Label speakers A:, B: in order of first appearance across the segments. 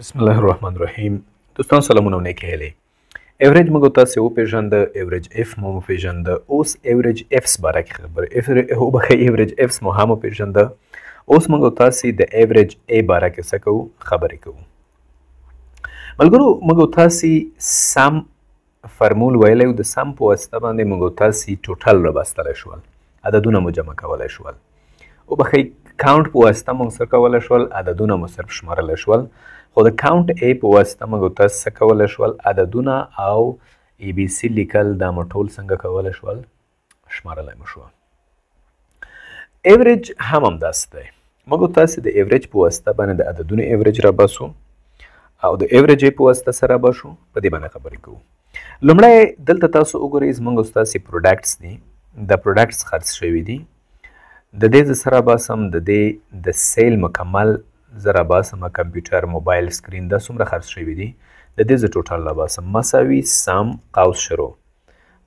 A: بسم الله الرحمن الرحیم. دوستان سلامونه و نیکی هیلې. ایوریج موږ تاسو وپېژنده، ایوریج اف مو وپېژنده. اوس ایوریج افس باره کې خبرې وبخښئ، ایوریج افس مو هم وپېژنده. اوس موږ تاسو د ایوریج ای باره کې څه کوو؟ خبرې کوو. ملګرو موږ تاسو سم فرمول ویلی و. د سم په واسطه باندې موږ تاسو ټوټل راباستلی شول، عددونه مو جمع کولی شول. وبخښئ، کاونټ په واسطه موږ څه کولی شول؟ عددونه مو صرف شمارلی شول. خو د کاونټ ای په واسطه موږ تاسو څه کولی شول؟ عددونه او ای بی سی لیکل دا مو ټول څنګه کولی شول؟ شمارلی مو شوه. ایوریج هم همداسې دی. موږ تاسو د ایوریج په واسطه باندې د عددونو ایوریج راباسو او د ایوریج ای په واسطه سره راباسو. په دې باندې خبرې کوو. لومړی دلته تاسو وګورئ، زموږ ستاسې پروډکټس دي. دا پروډکټس خرڅ شوي دي. د دې زه څه راباسم؟ د دې د سیل مکمل زه راباسم. کمپیوټر، موبایل سکرین، دا څومره خرڅ شوي دي، د دې زه ټوټل راباسم. مساوي سم قوس شروع.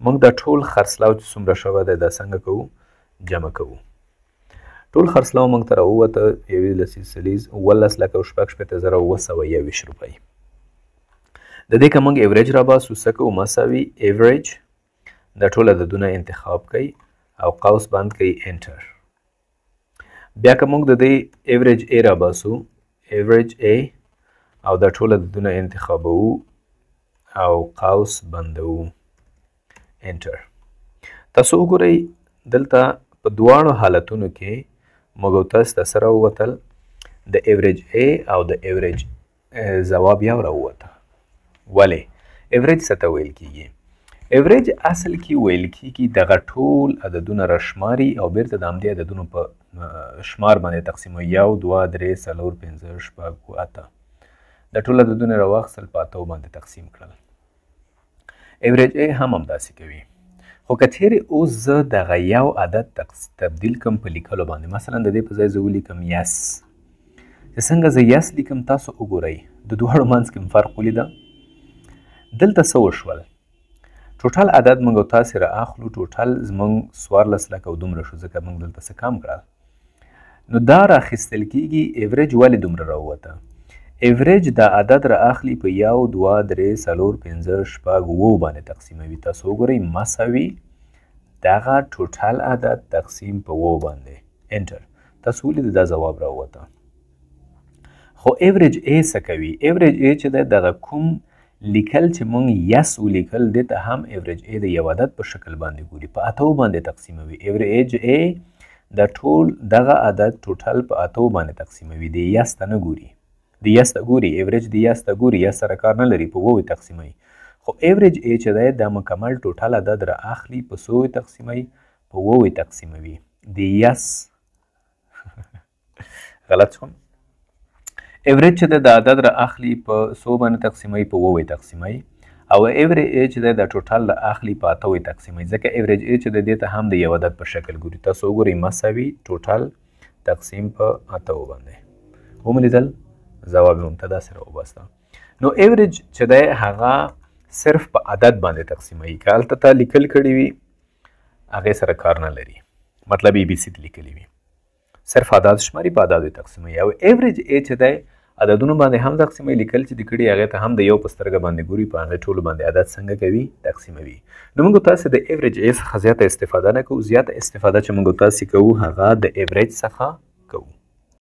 A: موږ دا ټول خرڅلاو چې څومره شوی دی دا څنګه کوو؟ جمع کوو. ټول خرڅلاو موږ ته راووته 11,19,222,920 روپۍ. د دې که موږ ایوریج راباسو څه کوو؟ مساوي ایوریج. دا ټول عددونه انتخاب کوئ او قوس بند کوئ، انټر. بیا که موږ د دې ایوریج ای راباسو، ایوریج ای، او دا ټول عددونه انتخابوو او قوس بندوو، انټر. تاسو وګورئ دلته په دواړو حالتونو کې موږ تاسو ته څه راووتل؟ د ایوریج ای او د ایوریج ځواب یو راووته. ولې؟ ایوریج څه ته ویل کیږي؟ ایوریج اصل کې ویل کیږي دغه ټول عددونه راشماري او بیرته د همدې عددونو په شمار باندې تقسیموي. 1 2 3 4 5 6 8. دا ټول عددونه راواخیستل په 8 باندې تقسیم کړل. ایوریج ای هم همداسې کوي. خو که چیرې اوس زه دغه یو عدد تبدیل کړم په لیکلو باندې، مثلا د دې په ځای زه ولیکم یس. چې څنګه زه یس لیکم تاسو وګورئ د دواړو منځ کې فرق ولیده. دلته څه وشول؟ ټوټل عدد موږ تاسې را اخلو. ټوټل زموږ 14 لکه او دومره شو، ځکه موږ دلته څه کم کړل. نو دا راخیستل کیږي. ایوریج ولې دومره راووته؟ ایوریج دا عدد را اخلي په 1 2 3 4 5 6 7 باندې تقسیموي. تاسو وګورئ مساوي دغه ټوټل عدد تقسیم په 7 باندې، انټر. تاسو ولید دا ځواب راووته. خو ایوریج ای څه کوي؟ ایوریج ای چې دی دغه کوم لیکل چې مونږ یس ولیکل دې ته هم ایوریج ای د یو عدد په شکل باندې ګوري، په 8 باندې تقسیموي. ایوریج ای د ټول دغه عدد ټوټل په 8 باندې تقسیموي. د یس ته نه ګوري، د یس ته ګوري، ایوریج د یس ته ګوري، یس سره کار نه لري، په 9 تقسیموي. خو ایوریج ای چې دی دا مکمل ټوټل عدد را اخلي، په 100 تقسیموي، په 9 تقسیموي. د یس غلط شوم. ایوریج چې د عدد را اخلي په 100 باندې تقسیموي، په 9 تقسیموي. او ایوریج ای چې د ټوټل را اخلي په 8 تقسیموي، ځکه ایوریج ای چې د دې ته هم د یو عدد په شکل ګوري. تاسو وګورئ مساوي ټوټل تقسیم په 8 باندې. ومولیدل؟ ځواب یې مبتدا سره وباسته. نو ایوریج چې دی هغه صرف په عدد باندې تقسیموي. که هلته تا لیکل کړي وي هغې سره کار نه لري، مطلب ای بي سی لیکلي وي، صرف عدد شماري، په عدد تقسیموي. او ایوریج ای چې دی عددونو باندې هم تقسیموي، لیکل چې د کړي هغې ته هم د یو په سترګه باندې ګوري، په هغې ټولو باندې عدد څنګه کوي؟ تقسیموي. نو موږ تاسې د ایوریج ای څخه زیاته استفاده نه کوو. زیاته استفاده چې موږ تاسې کوو هغه د ایوریج څخه کوو.